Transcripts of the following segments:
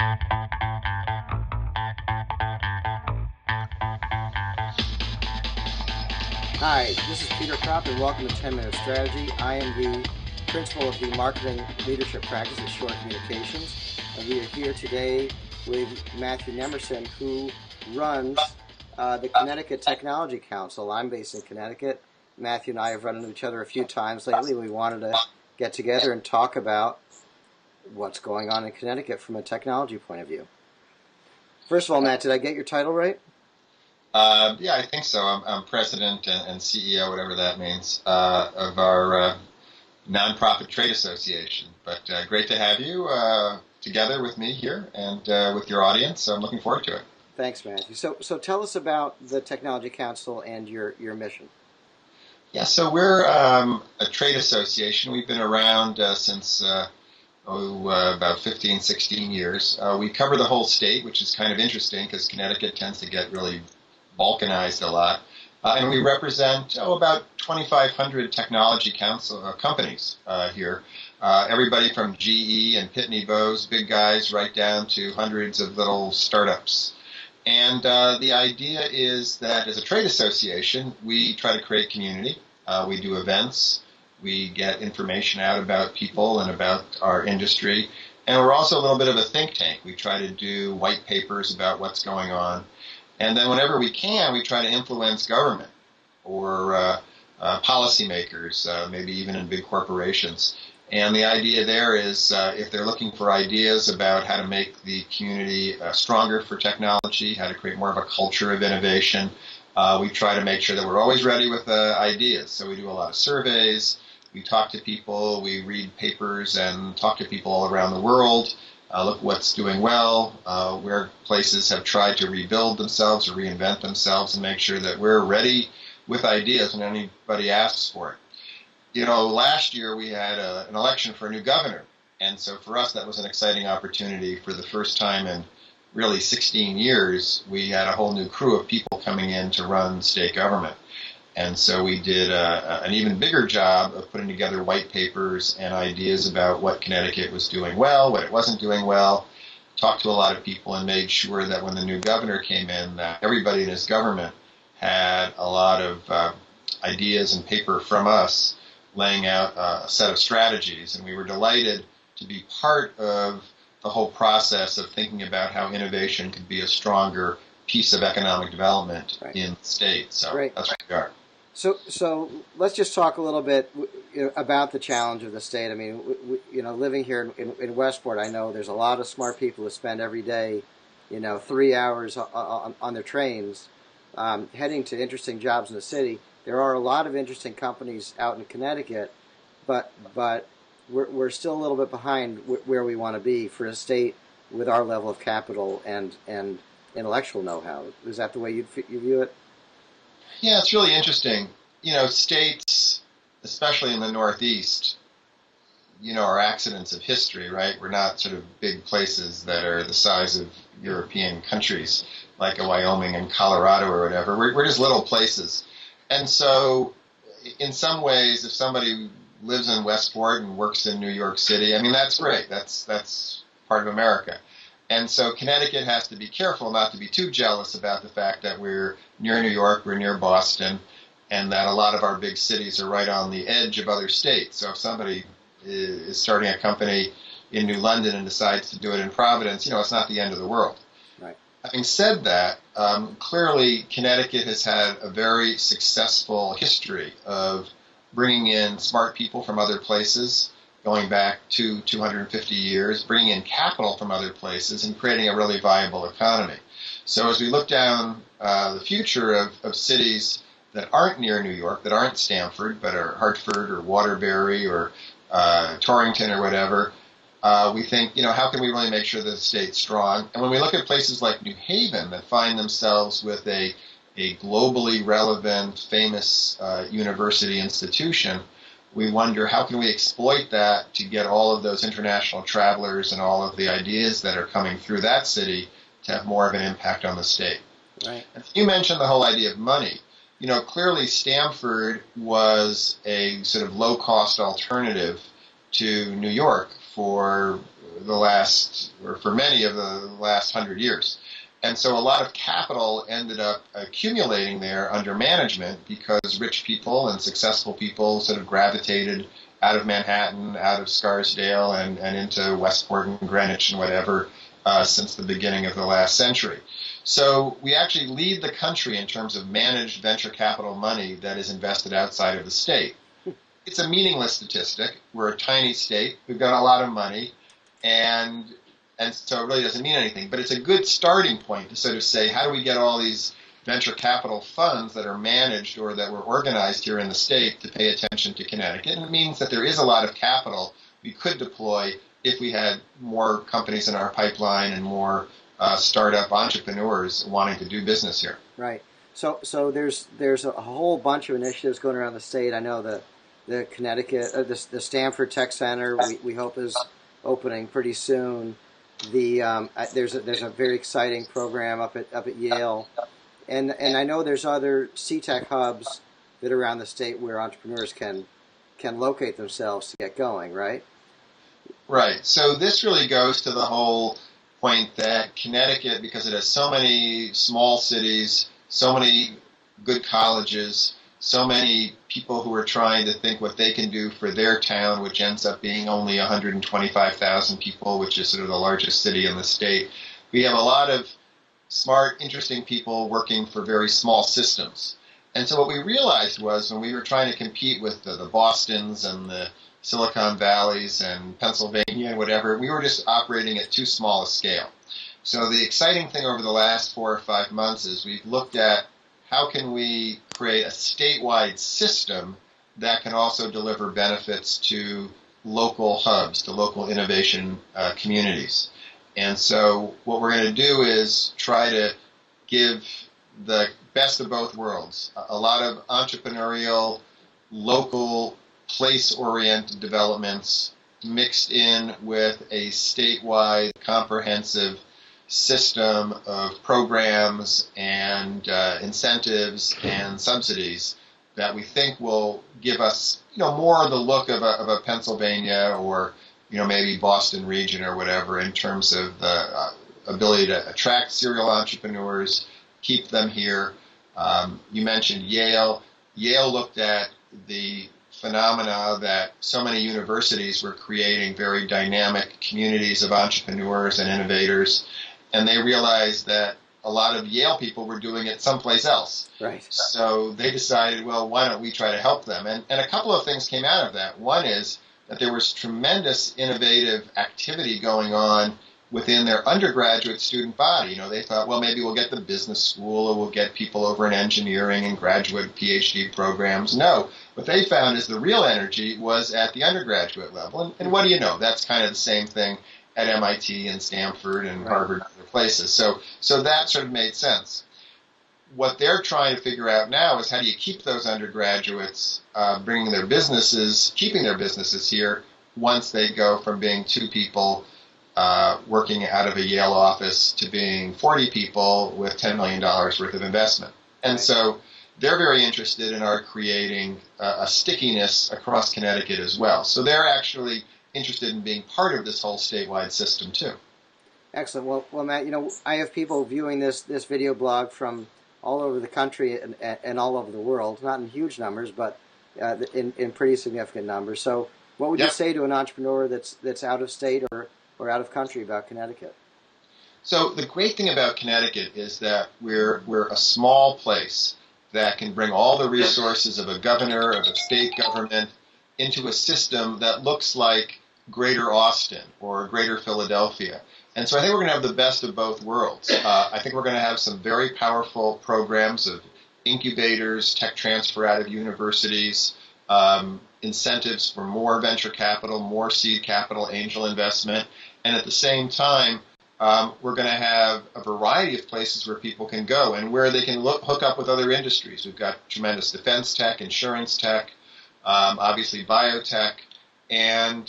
Hi, this is Peter Kropp, and welcome to 10 Minute Strategy. I am the principal of the Marketing Leadership Practice at Shore Communications, and we are here today with Matthew Nemerson, who runs the Connecticut Technology Council. I'm based in Connecticut. Matthew and I have run into each other a few times lately. We wanted to get together and talk about what's going on in Connecticut from a technology point of view. First of all, Matt, did I get your title right? Yeah, I think so. I'm president and CEO, whatever that means, of our nonprofit trade association. But great to have you together with me here and with your audience. So I'm looking forward to it. Thanks, Matthew. So tell us about the Technology Council and your mission. Yeah, so we're a trade association. We've been around since about 15, 16 years. We cover the whole state, which is kind of interesting because Connecticut tends to get really balkanized a lot. And we represent about 2,500 technology companies here. Everybody from GE and Pitney Bowes, big guys, right down to hundreds of little startups. And the idea is that as a trade association, we try to create community. We do events. We get information out about people and about our industry. And we're also a little bit of a think tank. We try to do white papers about what's going on. And then whenever we can, we try to influence government or policymakers, maybe even in big corporations. And the idea there is if they're looking for ideas about how to make the community stronger for technology, how to create more of a culture of innovation, we try to make sure that we're always ready with ideas. So we do a lot of surveys, we talk to people, we read papers and talk to people all around the world. Look what's doing well, where places have tried to rebuild themselves or reinvent themselves, and make sure that we're ready with ideas when anybody asks for it. You know, last year we had an election for a new governor, and so for us that was an exciting opportunity. For the first time in really 16 years, we had a whole new crew of people coming in to run state government. And so we did an even bigger job of putting together white papers and ideas about what Connecticut was doing well, what it wasn't doing well, talked to a lot of people and made sure that when the new governor came in, that everybody in his government had a lot of ideas and paper from us laying out a set of strategies. And we were delighted to be part of the whole process of thinking about how innovation could be a stronger piece of economic development in the state. So that's what we are. So let's just talk a little bit about the challenge of the state. I mean, living here in Westport, I know there's a lot of smart people who spend every day, 3 hours on their trains, heading to interesting jobs in the city. There are a lot of interesting companies out in Connecticut, but we're still a little bit behind where we want to be for a state with our level of capital and intellectual know-how. Is that the way you view it? Yeah, it's really interesting. States, especially in the Northeast, are accidents of history, right? We're not sort of big places that are the size of European countries like a Wyoming and Colorado or whatever. We're just little places. And so in some ways, if somebody lives in Westport and works in New York City, I mean, that's great. That's part of America. And so Connecticut has to be careful not to be too jealous about the fact that we're near New York, we're near Boston, and that a lot of our big cities are right on the edge of other states. So if somebody is starting a company in New London and decides to do it in Providence, it's not the end of the world. Right. Having said that, clearly Connecticut has had a very successful history of bringing in smart people from other places, going back to 250 years, bringing in capital from other places and creating a really viable economy. So as we look down the future of cities that aren't near New York, that aren't Stamford, but are Hartford or Waterbury or Torrington or whatever, we think, how can we really make sure that the state's strong? And when we look at places like New Haven that find themselves with a globally relevant, famous university institution, we wonder how can we exploit that to get all of those international travelers and all of the ideas that are coming through that city to have more of an impact on the state. Right. And you mentioned the whole idea of money. Clearly Stamford was a sort of low-cost alternative to New York for for many of the last 100 years. And so a lot of capital ended up accumulating there under management because rich people and successful people sort of gravitated out of Manhattan, out of Scarsdale, and into Westport and Greenwich and whatever since the beginning of the last century. So we actually lead the country in terms of managed venture capital money that is invested outside of the state. It's a meaningless statistic. We're a tiny state. We've got a lot of money, and so it really doesn't mean anything. But it's a good starting point to sort of say, how do we get all these venture capital funds that are managed or that were organized here in the state to pay attention to Connecticut? And it means that there is a lot of capital we could deploy if we had more companies in our pipeline and more startup entrepreneurs wanting to do business here. Right. So there's a whole bunch of initiatives going around the state. I know the Connecticut, the Stanford Tech Center, we hope is opening pretty soon. There's a very exciting program up at Yale, and I know there's other C-Tech hubs that are around the state where entrepreneurs can locate themselves to get going. Right. Right. So this really goes to the whole point that Connecticut, because it has so many small cities, so many good colleges, so many people who are trying to think what they can do for their town, which ends up being only 125,000 people, which is sort of the largest city in the state. We have a lot of smart, interesting people working for very small systems. And so what we realized was when we were trying to compete with the Bostons and the Silicon Valleys and Pennsylvania and whatever, we were just operating at too small a scale. So the exciting thing over the last 4 or 5 months is we've looked at how can we create a statewide system that can also deliver benefits to local hubs, to local innovation communities. And so what we're going to do is try to give the best of both worlds, a lot of entrepreneurial, local, place-oriented developments mixed in with a statewide, comprehensive system of programs and incentives and subsidies that we think will give us, more of the look of a Pennsylvania or, maybe Boston region or whatever in terms of the ability to attract serial entrepreneurs, keep them here. You mentioned Yale. Yale looked at the phenomena that so many universities were creating very dynamic communities of entrepreneurs and innovators, and they realized that a lot of Yale people were doing it someplace else. Right. So they decided, well, why don't we try to help them? And a couple of things came out of that. One is that there was tremendous innovative activity going on within their undergraduate student body. They thought, well, maybe we'll get the business school or we'll get people over in engineering and graduate PhD programs. No, what they found is the real energy was at the undergraduate level. And what do you know? That's kind of the same thing at MIT and Stanford and Harvard and other places. So that sort of made sense. What they're trying to figure out now is how do you keep those undergraduates keeping their businesses here once they go from being 2 people working out of a Yale office to being 40 people with $10 million worth of investment. And so they're very interested in our creating a stickiness across Connecticut as well. So they're actually interested in being part of this whole statewide system too. Excellent. Well, Matt, I have people viewing this video blog from all over the country and all over the world, not in huge numbers, but in pretty significant numbers. So what would you say to an entrepreneur that's out of state or out of country about Connecticut? So the great thing about Connecticut is that we're a small place that can bring all the resources of a governor, of a state government, into a system that looks like Greater Austin or Greater Philadelphia. And so I think we're going to have the best of both worlds. I think we're going to have some very powerful programs of incubators, tech transfer out of universities, incentives for more venture capital, more seed capital, angel investment. And at the same time, we're going to have a variety of places where people can go and where they can hook up with other industries. We've got tremendous defense tech, insurance tech, obviously biotech, and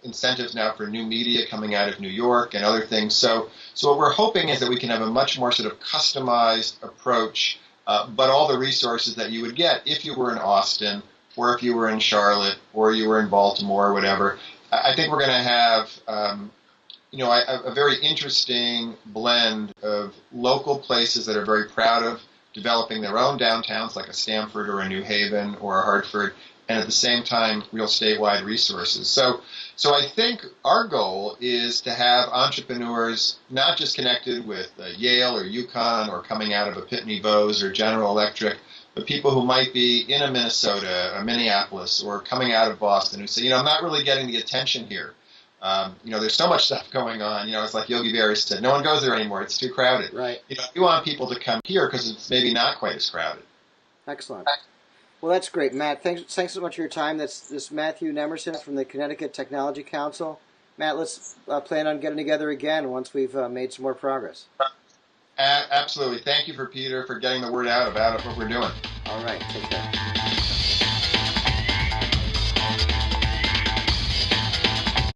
incentives now for new media coming out of New York and other things. So what we're hoping is that we can have a much more sort of customized approach, but all the resources that you would get if you were in Austin or if you were in Charlotte or you were in Baltimore or whatever. I think we're going to have a very interesting blend of local places that are very proud of developing their own downtowns, like a Stamford or a New Haven or a Hartford, and at the same time, real statewide resources. So I think our goal is to have entrepreneurs not just connected with Yale or UConn or coming out of a Pitney Bowes or General Electric, but people who might be in a Minnesota or Minneapolis or coming out of Boston who say, I'm not really getting the attention here. There's so much stuff going on. It's like Yogi Berra said, no one goes there anymore. It's too crowded. Right. We want people to come here because it's maybe not quite as crowded. Excellent. Well, that's great, Matt. Thanks so much for your time. This Matthew Nemerson from the Connecticut Technology Council. Matt, let's plan on getting together again once we've made some more progress. Absolutely. Thank you, Peter, for getting the word out about what we're doing. All right. Take care.